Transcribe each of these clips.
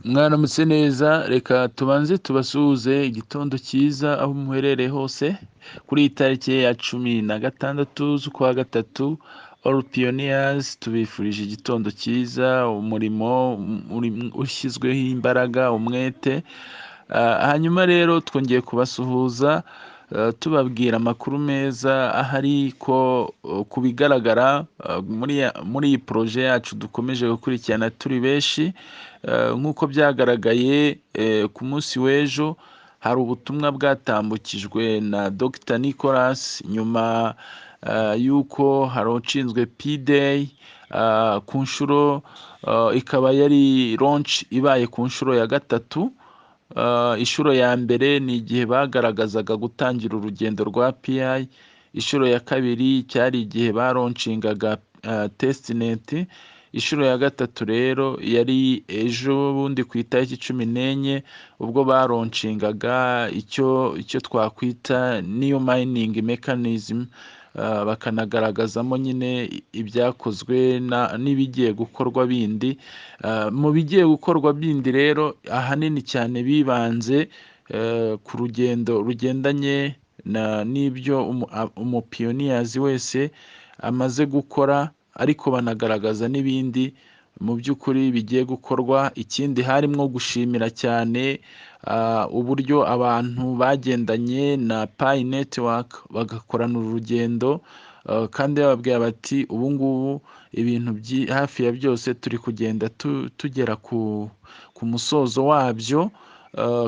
Mwaramutse neza, reka tubanze tubasuhuze igitondo cyiza aho muherereye hose kuri iyi tariki ya 16 z'ukwa gatatu. All Pioneers tubifurije igitondo cyiza, umurimo ushyizweho imbaraga, umwete. Hanyuma rero twongeye kubasuhuza tubabwira amakuru meza ahari ko ku bigaragara muri iyi poroje yacu dukomeje gukurikirana turi benshi. Nk'uko byagaragaye ku munsi w'ejo hari ubutumwa bwatambukijwe na Dr Nicolas nyuma y'uko hari ushinzwe P-Day ku nshuro ikaba yari launch ibaye ku nshuro ya gatatu. Inshuro ya mbere ni igihe bagaragazaga gutangira urugendo rwa PI, inshuro ya kabiri cyari igihe baronshingaga testnet, inshuro ya gatatu rero yari ejo bundi ku itariki 14 ubwo baronshingaga icyo twakwita new mining mechanism, bakanagaragazamo nyine ibyakozwe n'ibigiye gukorwa bindi. Mu bigiye gukorwa bindi rero ahanini cyane bibanze ku rugendo rugendanye n'ibyo umupioneers wese amaze gukora, ariko banagaragaza n'ibindi mu by'ukuri bigiye gukorwa. Ikindi harimo gushimira cyane uburyo abantu bagendanye na Pi network bagakorana urugendo, kandi bababwira bati ubu ngubu ibintu hafi ya byose turi kugenda tugera ku musozo wabyo,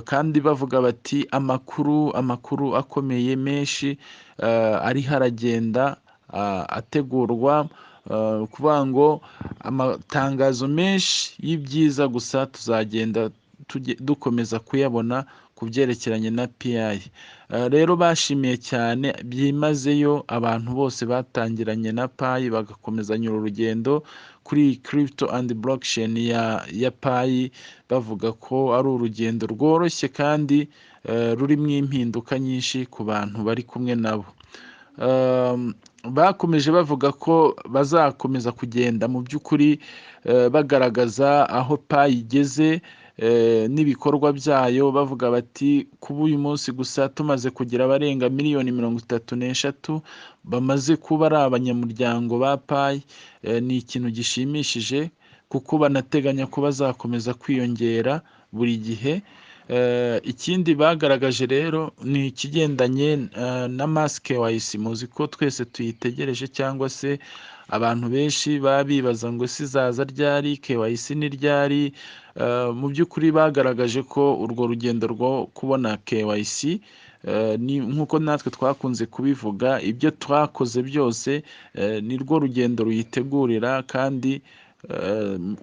kandi bavuga bati amakuru akomeye menshi ariho aragenda ategurwa, kuvuga ngo amatangazo menshi y'ibyiza gusa tuzagenda dukomeza kuyabona ku byerekeranye na PI. Rero bashimiye cyane byimazeyo abantu bose batangiranye na PI bagakomezanya urugendo kuri crypto and blockchain ya PI, bavuga ko ari urugendo rworoshye kandi rurimo impinduka nyinshi ku bantu bari kumwe nabo. Bakomeje bavuga ko bazakomeza kugenda mu by'ukuri bagaragaza aho PI igeze n'ibikorwa byayo, bavuga bati kuba uyu munsi gusa tumaze kugira abarenga miliyoni 33 bamaze kuba ari abanyamuryango ba PI, ni ikintu gishimishije kuko banateganya ko bazakomeza kwiyongera buri gihe. Ikindi bagaragaje rero ni ikigendanye na mass KYC. Muzi ko twese tuyitegereje, cyangwa se abantu benshi baba bibaza ngo si zaza ryari, KYC ni ryari. Mu by'ukuri bagaragaje ko urwo rugendo rwo kubona KYC nk'uko natwe twakunze kubivuga, ibyo twakoze byose ni rwo rugendo ruyitegurira, kandi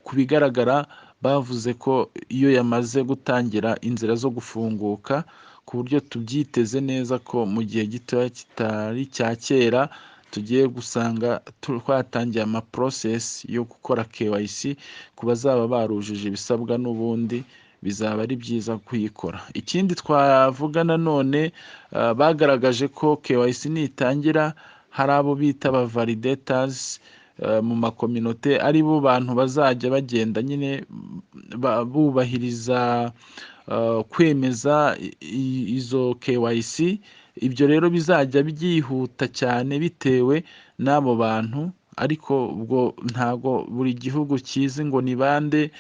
ku bigaragara bavuze ko iyo yamaze gutangira inzira zo gufunguka, ku buryo tubyiteze neza ko mu gihe gitoya kitari cya kera tugiye gusanga twatangiye process yo gukora KYC ku bazaba barujuje ibisabwa, n'ubundi bizaba ari byiza kuyikora. Ikindi twavuga nanone, bagaragaje ko KYC nitangira hari abo bita aba validators mu makominote, ari bo bantu bazajya bagenda nyine bubahiriza kwemeza izo KYC. Ibyo rero bizajya byihuta cyane bitewe n'abo bantu, ariko ubwo ntago buri gihugu kizi ngo ni bande,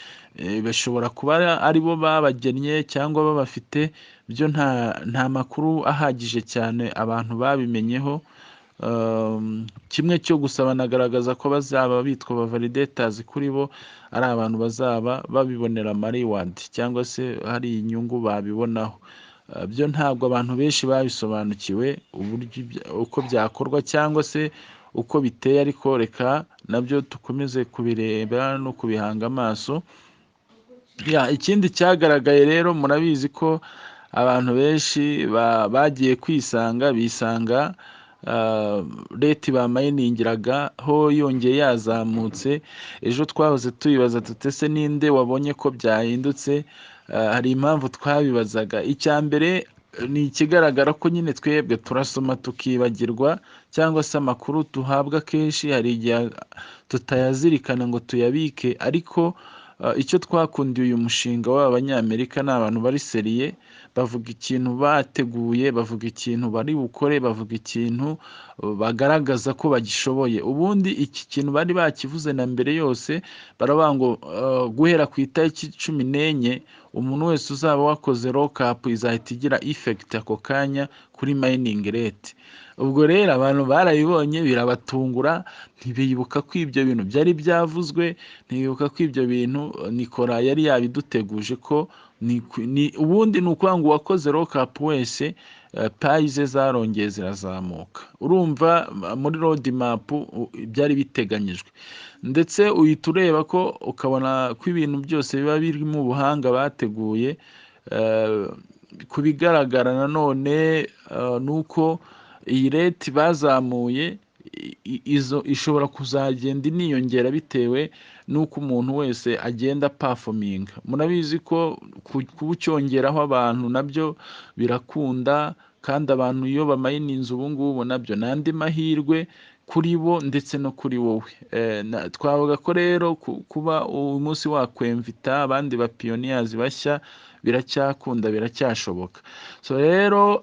bashobora kuba ari bo babagennye cyangwa babafite, byo nta makuru ahagije cyane abantu babimenyeho. Kimwe cyo gusa banagaragaza ko bazaba bitwa aba validators, kuri bo ari abantu bazaba babibonera reward cyangwa se hari inyungu babibonaho. Byo ntabwo abantu benshi babisobanukiwe uburyo uko byakorwa cyangwa se uko biteye, ariko reka nabyo dukomeze kubireba no kubihanga amaso. Ikindi cyagaragaye rero, murabizi ko abantu benshi bagiye bisanga rate bamayiningiraga ho yongeye yazamutse. Ejo twahoze tuyibaza tutese ninde wabonye ko byahindutse. Hari impamvu twabibazaga. Icya mbere ni ikigaragara ko nyine twebwe turasoma tukibagirwa, cyangwa se amakuru tuhabwa kenshi hari igihe tutayazirikana ngo tuyabike, ariko icyo twakundiye uyu mushinga w'abanyamerika ni abantu bari seriye, bavuga ikintu bateguye, bavuga ikintu bari bukore, bavuga ikintu bagaragaza ko bagishoboye. Ubundi iki kintu bari bakivuze na mbere yose, baravuga ngo guhera ku itariki 14 umuntu wese uzaba wakoze lockup izahita igira effect ako kanya kuri mining rate. Ubwo rero abantu barabibonye birabatungura, ntibibuka ko ibyo bintu byari byavuzwe, ntibibuka ko ibyo bintu Nikora yari yabiduteguje ko ubundi ni ukuvuga ngo uwakoze lockup wese payi ze zarongeye zirazamuka. Urumva muri road map byari biteganyijwe, ndetse uhita ureba ko ukabona ko ibintu byose biba birimo ubuhanga bateguye. Ku bigaragara nanone ni uko iyi rate bazamuye ishobora kuzagenda iniyongera bitewe n'uko umuntu wese agenda performinga. Murabizi ko kuba ucyongeraho abantu nabyo birakunda, kandi abantu iyo bamayininze ubu ngubu nabyo ni andi mahirwe kuri bo ndetse no kuri wowe. Twavuga ko rero kuba uyu munsi wakwemvita abandi ba pioneers bashya biracyakunda, biracyashoboka. So rero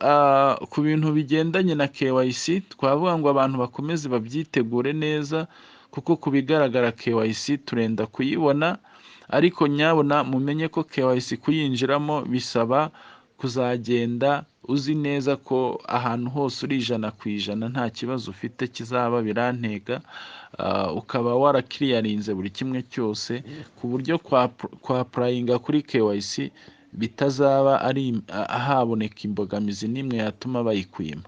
ku bintu bigendanye na KYC twavuga ngo abantu bakomeze babyitegure neza, kuko ku bigaragara KYC turenda kuyibona, ariko nyabona mumenye ko KYC kuyinjiramo bisaba kuzagenda uzi neza ko ahantu hose uri 100% nta kibazo ufite kizaba birantega, ukaba warakiriyarinze buri kimwe cyose, ku buryo kwa applyinga kuri KYC bitazaba ari ahaboneka imbogamizi n'imwe yatuma bayikwima.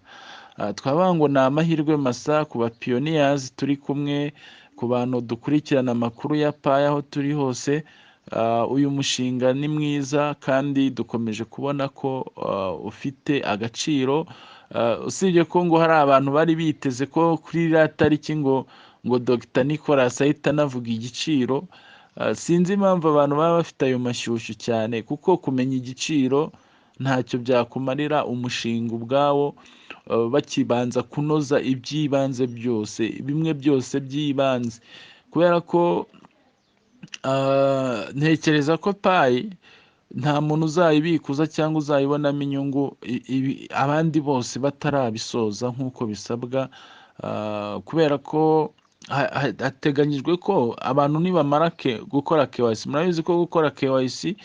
Twavuga ngo ni amahirwe masa ku ba pioneers turi kumwe, ku bantu dukurikirana amakuru ya payi aho turi hose. Uyu mushinga ni mwiza kandi dukomeje kubona ko ufite agaciro, usibye ko ngo hari abantu bari biteze ko kuri iriya tariki ngo Dr Nicolas ahita anavuga igiciro. Sinzi impamvu abantu baba bafite ayo mashyushyu cyane, kuko kumenya igiciro ntacyo byakumarira umushinga ubwawo bakibanza kunoza iby'ibanze byose, bimwe byose by'ibanze, kubera ko ntekereza ko payi nta muntu uzayibikuza cyangwa uzayibonamo inyungu abandi bose batarabisoza nk'uko bisabwa, kubera ko hateganyijwe ko abantu nibamara gukora KYC, murabizi ko gukora KYC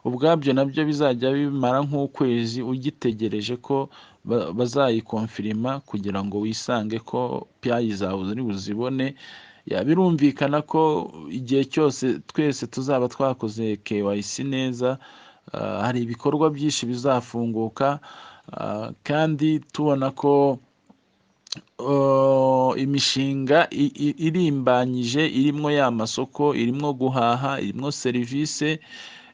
ubwabyo nabyo bizajya bimara nk'ukwezi ugitegereje ko bazayikonfirima kugira ngo wisange ko payi zawe uri buzibone. Birumvikana ko igihe cyose twese tuzaba twakoze KYC neza, hari ibikorwa byinshi bizafunguka, kandi tubona ko imishinga irimbanyije irimo ya masoko, irimo guhaha, irimo serivisi.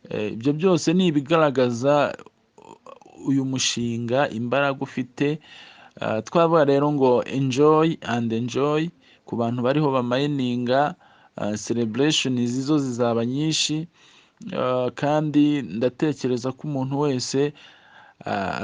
Ibyo byose ni ibigaragaza uyu mushinga imbaraga ufite. Twavuga rero ngo enjoy and enjoy ku bantu bariho bamayininga. Celebration zizo zizaba nyinshi, kandi ndatekereza ko umuntu wese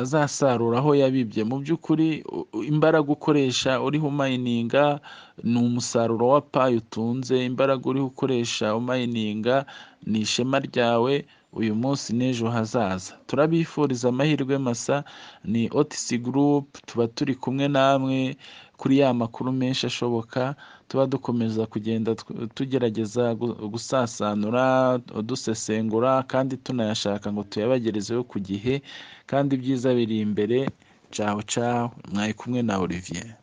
azasarura aho yabibye. Mu by'ukuri imbaraga ukoresha uriho umayininga ni umusaruro wa payi utunze, imbaraga uriho ukoresha umayininga ni ishema ryawe uyu munsi n'ejo hazaza. Turabifuriza amahirwe masa. Ni OTC Group, tuba turi kumwe namwe kuri ya makuru menshi ashoboka, tuba dukomeza kugenda tugerageza gusasanura, dusesengura, kandi tunayashaka ngo tuyabagerezeho ku gihe, kandi ibyiza biri imbere. Ciao ciao, mwari kumwe na Olivier.